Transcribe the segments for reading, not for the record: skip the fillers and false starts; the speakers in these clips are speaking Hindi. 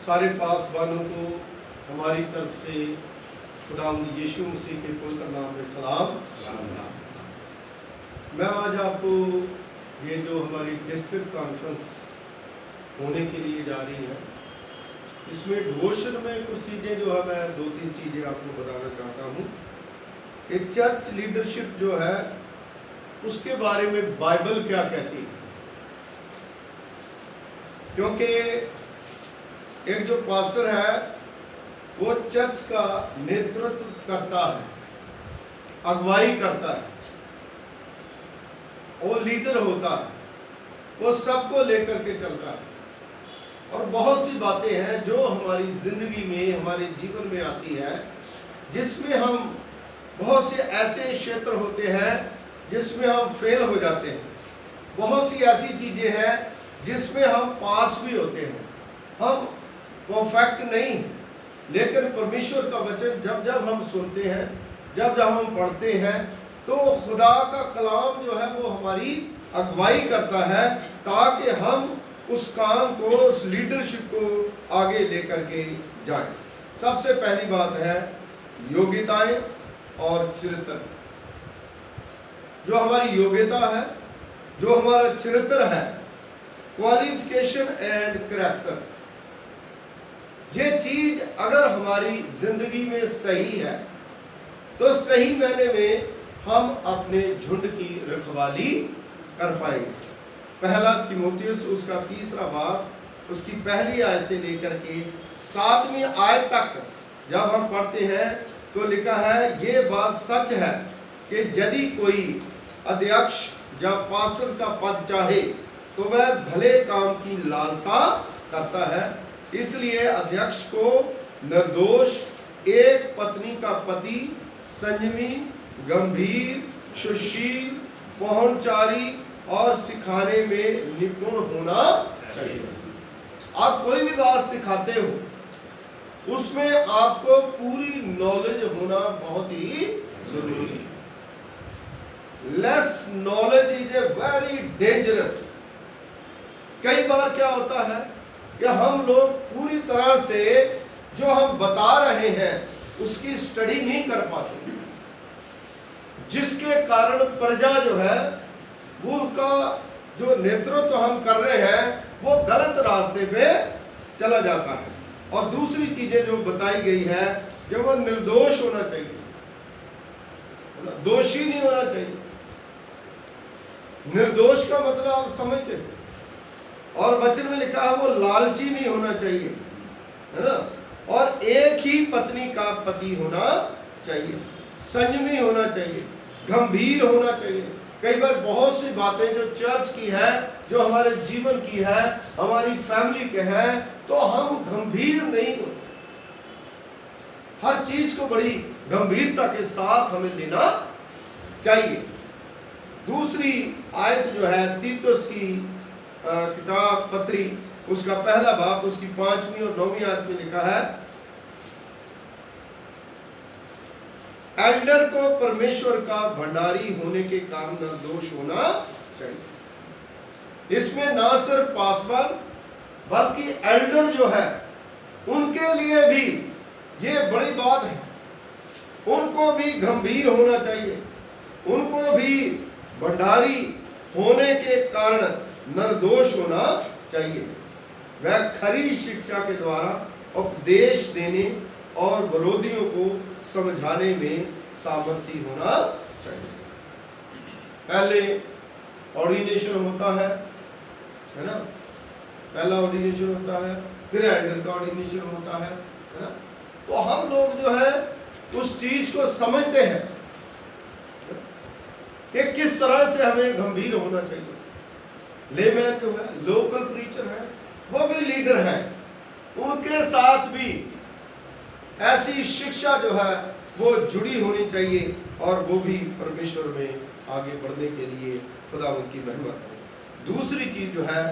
सारे पासबानों को हमारी तरफ से खुदावंद यीशु मसीह के पुत्र नाम में सलाम। मैं आज आपको ये जो हमारी डिस्ट्रिक्ट कॉन्फ्रेंस होने के लिए जा रही है, इसमें डिवोशन में कुछ चीज़ें जो है मैं 2-3 चीज़ें आपको बताना चाहता हूँ। एक चर्च लीडरशिप जो है उसके बारे में बाइबल क्या कहती है, क्योंकि एक जो पास्टर है वो चर्च का नेतृत्व करता है, अगुवाई करता है, वो लीडर होता है, वो सबको लेकर के चलता है। और बहुत सी बातें हैं जो हमारी जिंदगी में, हमारे जीवन में आती है, जिसमें हम बहुत से ऐसे क्षेत्र होते हैं जिसमें हम फेल हो जाते हैं। बहुत सी ऐसी चीजें हैं जिसमें हम पास भी होते हैं, हम परफेक्ट नहीं। लेकिन परमेश्वर का वचन जब जब हम सुनते हैं, जब जब हम पढ़ते हैं, तो खुदा का कलाम जो है वो हमारी अगुवाई करता है, ताकि हम उस काम को, उस लीडरशिप को आगे लेकर के जाएं। सबसे पहली बात है योग्यताएं और चरित्र। जो हमारी योग्यता है, जो हमारा चरित्र है, क्वालिफिकेशन एंड कैरेक्टर, ये चीज अगर हमारी जिंदगी में सही है तो सही मायने में हम अपने झुंड की रखवाली कर पाएंगे। पहला तीमुथियुस उसका 3 बाब, उसकी पहली आयत से लेकर के 7वीं आयत तक जब हम पढ़ते हैं तो लिखा है, ये बात सच है कि यदि कोई अध्यक्ष या पास्टर का पद चाहे तो वह भले काम की लालसा करता है। इसलिए अध्यक्ष को निर्दोष, एक पत्नी का पति, संयमी, गंभीर, सुशील, पहुंचारी और सिखाने में निपुण होना चाहिए। आप कोई भी बात सिखाते हो, उसमें आपको पूरी नॉलेज होना बहुत ही जरूरी है। Less knowledge is a very dangerous. कई बार क्या होता है कि हम लोग पूरी तरह से जो हम बता रहे हैं उसकी स्टडी नहीं कर पाते, जिसके कारण प्रजा जो है वो उसका जो नेतृत्व हम कर रहे हैं वो गलत रास्ते पे चला जाता है। और दूसरी चीजें जो बताई गई है कि वो निर्दोष होना चाहिए, दोषी नहीं होना चाहिए। निर्दोष का मतलब आप समझते हैं, और वचन में लिखा है वो लालची नहीं होना चाहिए, है ना। और एक ही पत्नी का पति होना चाहिए, संयमी होना चाहिए, गंभीर होना चाहिए। कई बार बहुत सी बातें जो चर्च की है, जो हमारे जीवन की है, हमारी फैमिली के है, तो हम गंभीर नहीं होते। हर चीज को बड़ी गंभीरता के साथ हमें लेना चाहिए। दूसरी आयत जो है तीतुस की किताब पत्री, उसका पहला बाब, उसकी 5वीं और 9वीं आयत में लिखा है, एल्डर को परमेश्वर का भंडारी होने के कारण निर्दोष होना चाहिए। इसमें ना सिर्फ पासवान बल्कि एल्डर जो है उनके लिए भी ये बड़ी बात है। उनको भी गंभीर होना चाहिए, उनको भी भंडारी होने के कारण निर्दोष होना चाहिए। वह खरी शिक्षा के द्वारा उपदेश देने और विरोधियों को समझाने में सामर्थ्य होना चाहिए। पहले ऑर्डिनेशन होता है ना, पहला ऑर्डिनेशन होता है, फिर एल्डर का ऑर्डिनेशन होता है ना। तो हम लोग जो है उस चीज को समझते हैं कि किस तरह से हमें गंभीर होना चाहिए। लेमैन जो है, लोकल प्रीचर है, वो भी लीडर है, उनके साथ भी ऐसी शिक्षा जो है वो जुड़ी होनी चाहिए, और वो भी परमेश्वर में आगे बढ़ने के लिए खुदा उनकी मेहनत है। दूसरी चीज जो है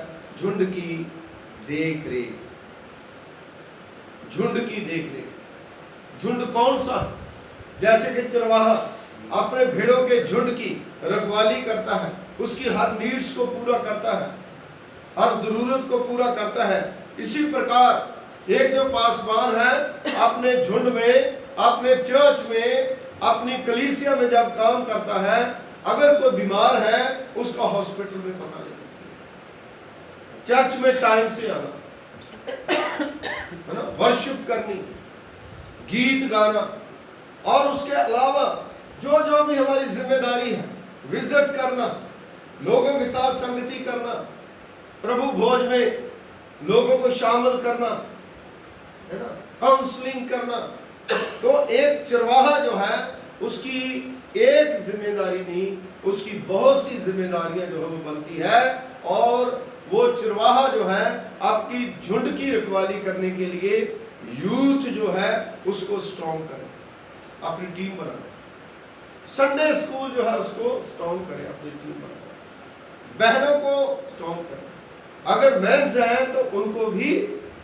झुंड की देख रेख। झुंड की देख रेख। झुंड कौन सा? जैसे कि चरवाहा अपने भेड़ों के झुंड की रखवाली करता है, उसकी हर नीड्स को पूरा करता है, हर जरूरत को पूरा करता है। इसी प्रकार एक जो पासवान है अपने झुंड में, अपने चर्च में, अपनी कलीसिया में जब काम करता है, अगर कोई बीमार है उसका हॉस्पिटल में पता नहीं, चर्च में टाइम से आना, है ना, वर्शिप करनी, गीत गाना, और उसके अलावा जो जो भी हमारी जिम्मेदारी है, विजिट करना, लोगों के साथ संगति करना, प्रभु भोज में लोगों को शामिल करना, है ना, काउंसलिंग करना। तो एक चरवाहा जो है उसकी एक जिम्मेदारी नहीं, उसकी बहुत सी जिम्मेदारियां जो है वो बनती है, और वो चरवाहा जो है आपकी झुंड की रखवाली करने के लिए यूथ जो है उसको स्ट्रॉन्ग करे, अपनी टीम बनाए, संडे स्कूल जो है उसको स्ट्रॉन्ग करे, अपनी टीम बनाए, बहनों को स्ट्रॉन्ग करे, अगर मेंस हैं तो उनको भी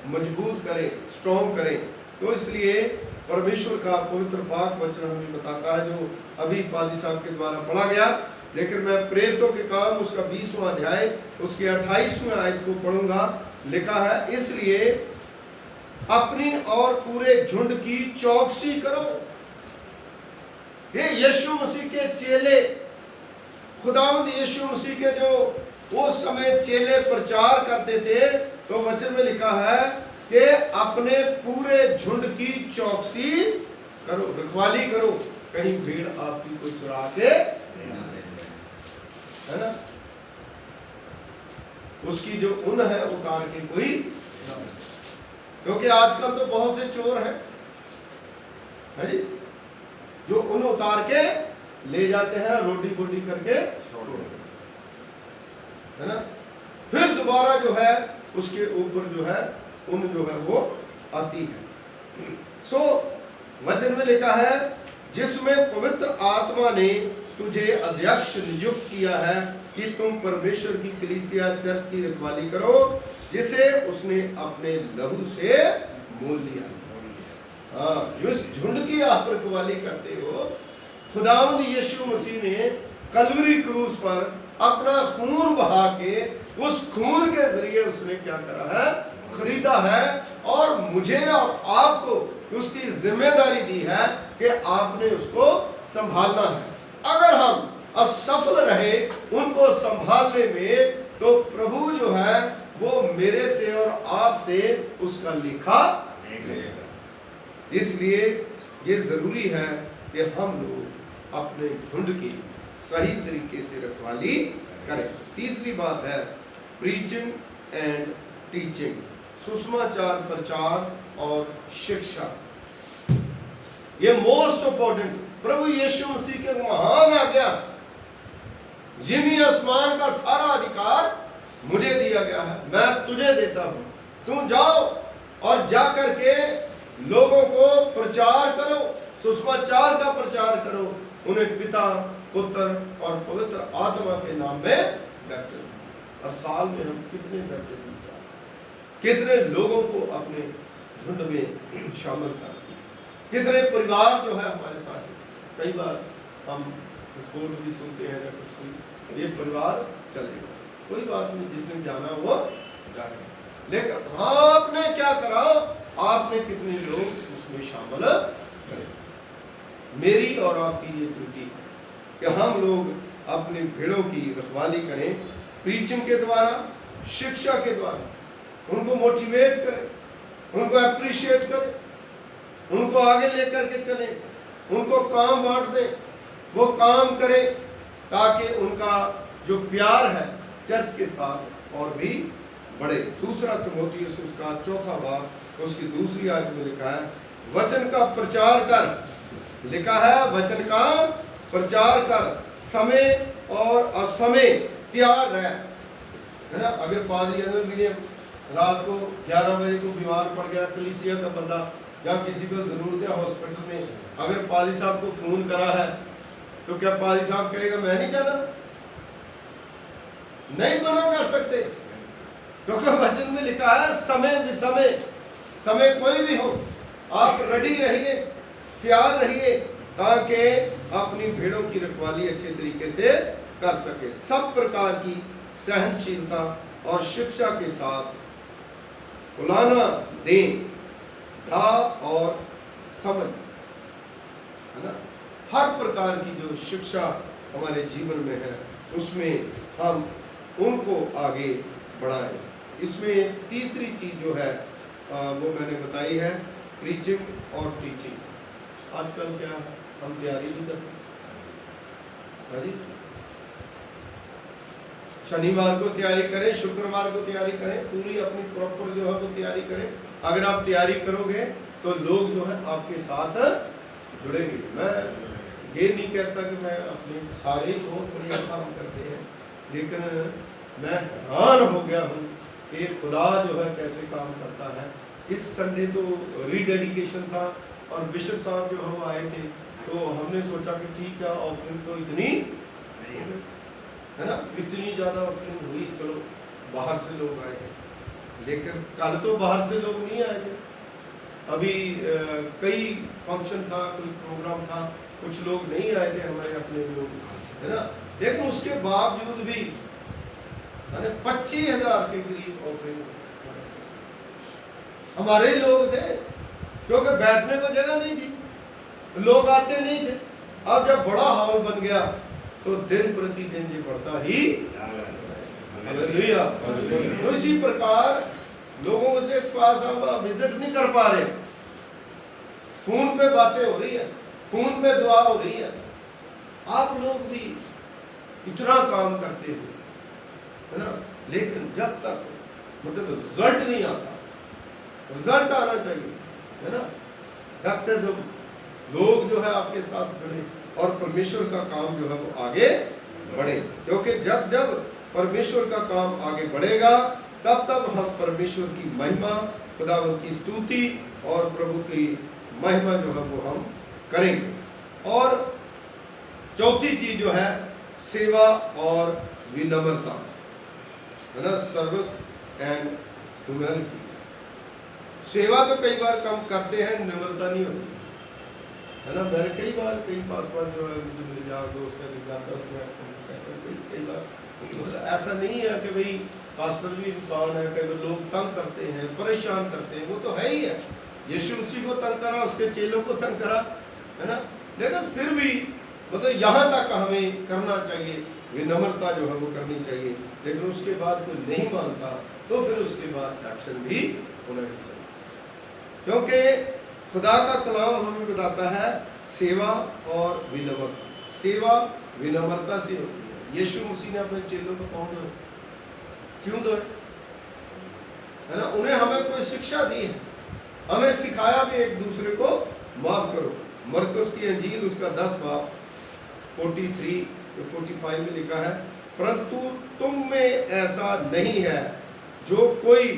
मजबूत करें, स्ट्रॉन्ग करें। तो इसलिए परमेश्वर का पवित्र पाक वचन हमें बताता है, जो अभी पादी साहब के द्वारा पढ़ा गया, लेकिन मैं प्रेरितों के काम उसका 20वां अध्याय उसके 28वें आयत को पढ़ूंगा। लिखा है, इसलिए अपनी और पूरे झुंड की चौकसी करो। ये यीशु मसीह के चेले, खुदावंद यीशु मसीह के जो उस समय चेले प्रचार करते थे, तो वचन में लिखा है कि अपने पूरे झुंड की चौकसी करो, रखवाली करो, कहीं भीड़ आपकी कोई चुरा के, है ना, उसकी जो ऊन है उतार के कोई, क्योंकि आजकल तो बहुत से चोर हैं, है जी, जो ऊन उतार के ले जाते हैं, रोटी बोटी करके, है ना, फिर दोबारा जो है उसके ऊपर जो है ऊन जो है वो आती है। सो वचन में लिखा है, जिसमें पवित्र आत्मा ने तुझे अध्यक्ष नियुक्त किया है कि तुम परमेश्वर की कलीसिया चर्च की रखवाली करो, जिसे उसने अपने लहू से मोल लिया। जिस झुंड की आप रखवाली करते हो, खुदावंद यीशु मसीह ने कलवरी क्रूस पर अपना खून बहा के, उस खून के जरिए उसने क्या करा है, खरीदा है, और मुझे और आपको उसकी जिम्मेदारी दी है कि आपने उसको संभालना है। अगर हम असफल रहे उनको संभालने में, तो प्रभु जो है वो मेरे से और आपसे उसका लेखा लेगा। इसलिए ये जरूरी है कि हम लोग अपने झुंड की सही तरीके से रखवाली करें। तीसरी बात है प्रीचिंग एंड टीचिंग, सुसमाचार प्रचार और शिक्षा। ये मोस्ट इंपॉर्टेंट, प्रभु यीशु मसीह के महान आज्ञा, जिन्हीं आसमान का सारा अधिकार मुझे दिया गया है, मैं तुझे देता हूं, तुम जाओ और जा करके लोगों को प्रचार करो, सुसमाचार का प्रचार करो, उन्हें पिता, पुत्र और पवित्र आत्मा के नाम में बैप्टिज्म। और साल में हम कितने बैप्टिज्म, कितने लोगों को अपने झुंड में शामिल करते, कितने परिवार जो है हमारे साथ। कई बार हम रिपोर्ट भी सुनते हैं या कुछ, ये परिवार चलेगा, कोई बात नहीं, जिसने जाना वो जाए, लेकिन आपने क्या करा, आपने कितने लोग उसमें शामिल करें। मेरी और आपकी ये ड्यूटी है कि हम लोग अपनी भेड़ों की रखवाली करें, प्रीचिंग के द्वारा, शिक्षा के द्वारा, उनको मोटिवेट करें, उनको अप्रिशिएट करें, उनको आगे लेकर के चलें, उनको काम बांट दें, वो काम करें, ताकि उनका जो प्यार है चर्च के साथ और भी बढ़े। दूसरा तीमुथियुस उसका 4वां बाब उसकी दूसरी आयत में लिखा है, वचन का प्रचार कर। लिखा है, वचन का प्रचार कर, समय और असमय तैयार रह, है ना। अगर पादरी अनिल विलियम रात को 11 बजे को बीमार पड़ गया, कलीसिया का बंदा, या किसी को जरूरत है हॉस्पिटल में, अगर पादरी साहब को फोन करा है, तो क्या पादरी साहब कहेगा मैं नहीं जाना? नहीं मना कर सकते, क्योंकि वचन में लिखा है समय विसमय, समय कोई भी हो, आप रेडी रहिए, तैयार रहिए, ताकि अपनी भेड़ों की रखवाली अच्छे तरीके से कर सके। सब प्रकार की सहनशीलता और शिक्षा के साथ उलाना दें श्रद्धा और समझ, है ना। हर प्रकार की जो शिक्षा हमारे जीवन में है उसमें हम उनको आगे बढ़ाएं। इसमें तीसरी चीज जो है वो मैंने बताई है, प्रीचिंग और टीचिंग। आजकल क्या हम तैयारी नहीं करते, हाँ जी, शनिवार को तैयारी करें, शुक्रवार को तैयारी करें, पूरी अपनी प्रॉपर जो है वो तैयारी करें। अगर आप तैयारी करोगे तो लोग जो है आपके साथ जुड़ेंगे। मैं ये नहीं कहता कि मैं अपने सारे बहुत बढ़िया काम करते हैं, लेकिन मैं हैरान हो गया हूँ कि खुदा जो है कैसे काम करता है। इस संडे तो रीडेडिकेशन था और बिशप साहब जो है वो आए थे, तो हमने सोचा कि ठीक है ऑफरिंग तो इतनी है ना, इतनी ज़्यादा ऑफरिंग हुई, चलो बाहर से लोग आए हैं। लेकिन कल तो बाहर से लोग नहीं आए थे, अभी कई फंक्शन था, कोई प्रोग्राम था, कुछ लोग नहीं आए थे हमारे अपने लोग, है ना। लेकिन उसके बावजूद भी 25,000 के करीब ऑफरिंग हमारे लोग थे, क्योंकि बैठने को जगह नहीं थी, लोग आते नहीं थे। अब जब बड़ा हॉल बन गया तो दिन प्रतिदिन ये बढ़ता ही। हालेलुया। तो इसी प्रकार लोगों से पास आप विजिट नहीं कर पा रहे, फोन पे बातें हो रही है, फोन पे दुआ हो रही है। आप लोग भी इतना काम करते हो, है ना, लेकिन जब तक मतलब रिजल्ट नहीं आता, रिजल्ट आना चाहिए, है ना। बैप्टिज्म, लोग जो है आपके साथ जुड़े और परमेश्वर का काम जो है वो आगे बढ़े, क्योंकि जब जब परमेश्वर का काम आगे बढ़ेगा तब तब हम परमेश्वर की महिमा, खुदावंत की स्तुति और प्रभु की महिमा जो है वो हम करेंगे। और चौथी चीज जो है सेवा और विनम्रता, है ना, सर्विस एंड ह्यूमैनिटी। सेवा तो कई बार कम करते हैं, निम्रता नहीं होती, है ना। मैंने कई बार कई पासवान जो है जो मेरे यार दोस्त है जाता उसमें कई बार मतलब ऐसा नहीं है कि भाई पास्टर भी इंसान है, कई बार लोग तंग करते हैं, परेशान करते हैं, वो तो है ही है। यीशु मसीह को तंग करा, उसके चेलों को तंग करा, है ना। लेकिन फिर भी मतलब यहाँ तक हमें करना चाहिए, विनम्रता जो है वो करनी चाहिए। लेकिन उसके बाद कोई नहीं मानता तो फिर उसके बाद एक्शन भी होना चाहिए, क्योंकि खुदा का कलाम हमें बताता है सेवा और विनम्रता। सेवा विनम्रता से होती है। यीशु मसीह ने अपने चेलों को कौन दो क्यों दो, है ना, उन्हें हमें कोई शिक्षा दी है, हमें सिखाया भी एक दूसरे को माफ करो। मरकुस की अंजील उसका 10 बाब 43-45 में लिखा है, परंतु तुम में ऐसा नहीं है, जो कोई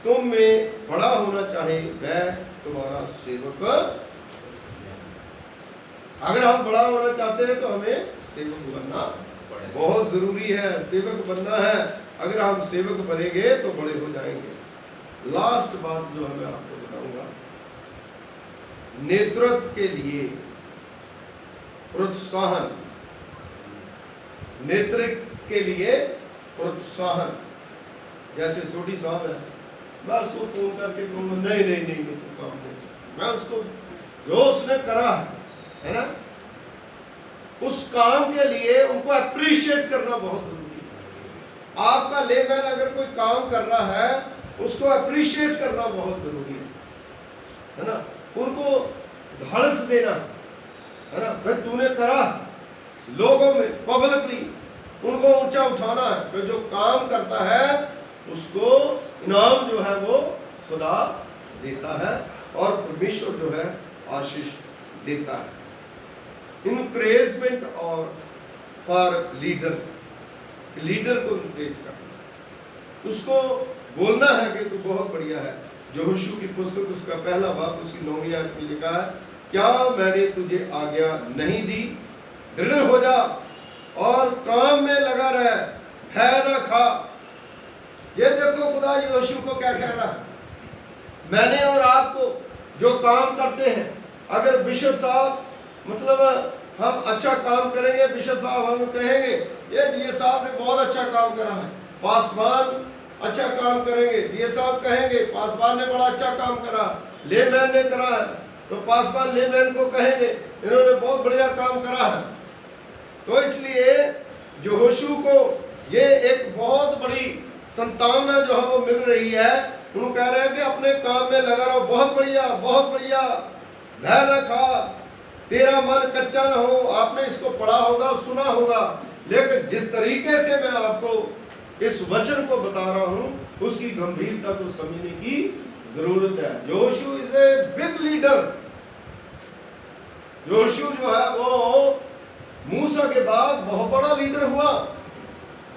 तुम में बड़ा होना चाहे वह तुम्हारा सेवक। अगर हम बड़ा होना चाहते हैं तो हमें सेवक बनना बहुत जरूरी है, सेवक बनना है। अगर हम सेवक बनेंगे तो बड़े हो जाएंगे। लास्ट बात जो है मैं आपको बताऊंगा, नेतृत्व के लिए प्रोत्साहन, नेतृत्व के लिए प्रोत्साहन। जैसे छोटी साहब है, मैं उसको फोन करके कहूँगा नहीं नहीं नहीं तो काम नहीं, मैं उसको जो उसने करा है ना, उस काम के लिए उनको अप्रिशिएट करना बहुत जरूरी है। आपका लेमैन अगर कोई काम कर रहा है उसको अप्रिशिएट करना बहुत जरूरी है ना। उनको धड़स देना, है ना, भाई तूने करा, लोगों में पब्लिकली उनको ऊंचा उठाना है। तो जो काम करता है उसको इनाम जो है वो खुदा देता है और परमेश्वर जो है आशीष देता है। इनकरेजमेंट और फॉर लीडर्स, लीडर को इनकरेज करना, उसको बोलना है कि तू बहुत बढ़िया है। यहोशू की पुस्तक उसका पहला बाब उसकी 9वीं आयत में लिखा है, क्या मैंने तुझे आज्ञा नहीं दी, दृढ़ हो जा और काम में लगा रहे, भय न खा। ये देखो खुदा यहोशू को क्या कह रहा है, मैंने और आपको जो काम करते हैं, अगर बिशप साहब मतलब हम अच्छा काम करेंगे, बिशप साहब हमें कहेंगे ये साहब ने बहुत अच्छा काम करा है, पासवान अच्छा काम करेंगे, डीए साहब कहेंगे पासवान ने बड़ा अच्छा काम करा, लेमैन ने करा है तो पासवान लेमैन को कहेंगे इन्होंने बहुत बढ़िया काम करा है। तो इसलिए यहोशू को ये एक बहुत बड़ी संतान है जो है वो मिल रही है। वो कह रहे हैं कि अपने काम में लगा रहो, बहुत बढ़िया बहुत बढ़िया, भय न खा, तेरा मन कच्चा न हो। आपने इसको पढ़ा होगा, सुना होगा, लेकिन जिस तरीके से मैं आपको इस वचन को बता रहा हूं उसकी गंभीरता को समझने की जरूरत है। यहोशू इज ए बिग लीडर। यहोशू जो है वो मूसा के बाद बहुत बड़ा लीडर हुआ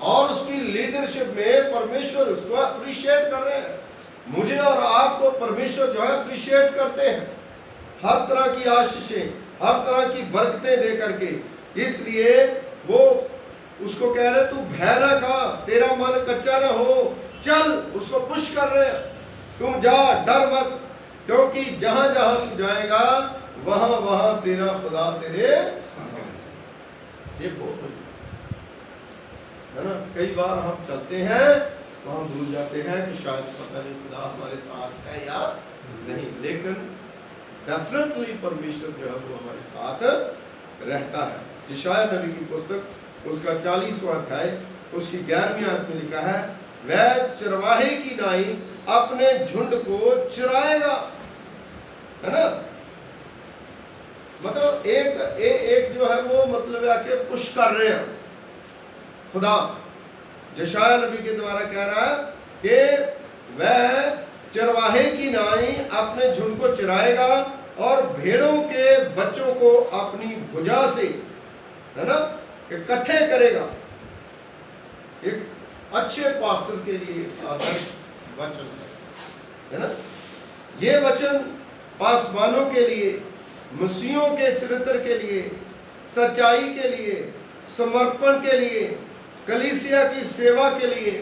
और उसकी लीडरशिप में परमेश्वर उसको अप्रिशिएट कर रहे हैं। मुझे और आपको परमेश्वर जो है अप्रिशिएट करते हैं, हर तरह की आशीषें, हर तरह की बरकतें दे करके। इसलिए वो उसको कह रहे तू भय ना खा, तेरा मन कच्चा ना हो, चल, उसको पुश कर रहे हैं, तुम जा, डर मत, क्योंकि जहां जहां तू जाएगा वहां वहां तेरा खुदा तेरे ये बहुत है ना। कई बार हम चलते हैं तो हम भूल जाते हैं कि शायद पता नहीं खुदा हमारे साथ है या नहीं, लेकिन डेफिनेटली परमेश्वर जो है वो हमारे साथ रहता है। यशायाह नबी की पुस्तक उसका 40वां अध्याय उसकी 11वीं आयत में लिखा है, वह चरवाहे की नाई अपने झुंड को चराएगा, है ना। मतलब एक जो है वो मतलब आके पुश कर रहे हैं खुदा। यशायाह नबी के द्वारा कह रहा है कि वह चरवाहे की नाई अपने झुंड को चराएगा और भेड़ों के बच्चों को अपनी भुजा से, है ना, इकट्ठे करेगा। एक अच्छे पास्टर के लिए आदर्श वचन है ना। ये वचन पासवानों के लिए, मसीहों के चरित्र के लिए, सच्चाई के लिए, समर्पण के लिए, कलीसिया की सेवा के लिए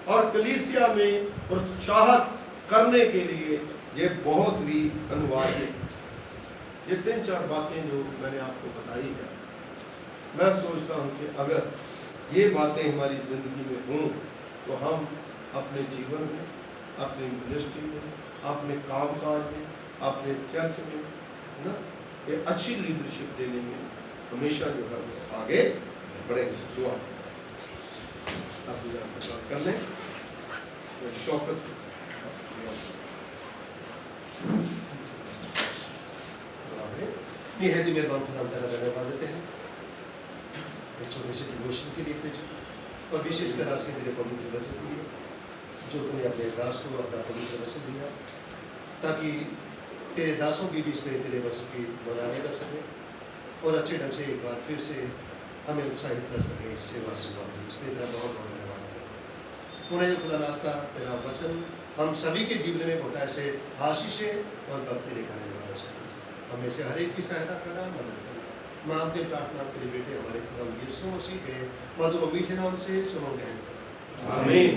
और कलीसिया में प्रोत्साहित करने के लिए ये बहुत ही अनिवार्य है। ये 3-4 बातें जो मैंने आपको बताई है, मैं सोचता हूँ कि अगर ये बातें हमारी ज़िंदगी में हों तो हम अपने जीवन में, अपनी मिनिस्ट्री में, अपने कामकाज में, अपने चर्च में, है ना, ये अच्छी लीडरशिप देने में हमेशा जो है वो आगे बढ़ेंगे। दुआ आप कर लें। शौकत निहायत मेहरबान खुदा हम तेरा धन्यवाद देते हैं एक छोटे से डिवोशन के लिए भेजो और विशेषकर आज के तेरे पवित्र वचन के लिए जो तूने अपने दास को अपना पवित्र वचन दिया ताकि तेरे दासों के बीच में तेरे वचन की बनाने कर सके और अच्छे ढंग से एक बार फिर से हमें उत्साहित कर सके इस सेवा से। इसलिए तेरा बहुत बहुत धन्यवाद है। उन्हें खुदा नास्ता तेरा वचन हम सभी के जीवन में बहुत ऐसे आशीषें और बरकतें दिखाने वाला है। हमें से हर एक की सहायता करना, मदद करना। माँ आपके प्रार्थना तेरे बेटे हमारे खुदा यीशु मसीह के मधुर मीठे नाम से सुनो गहन। आमीन।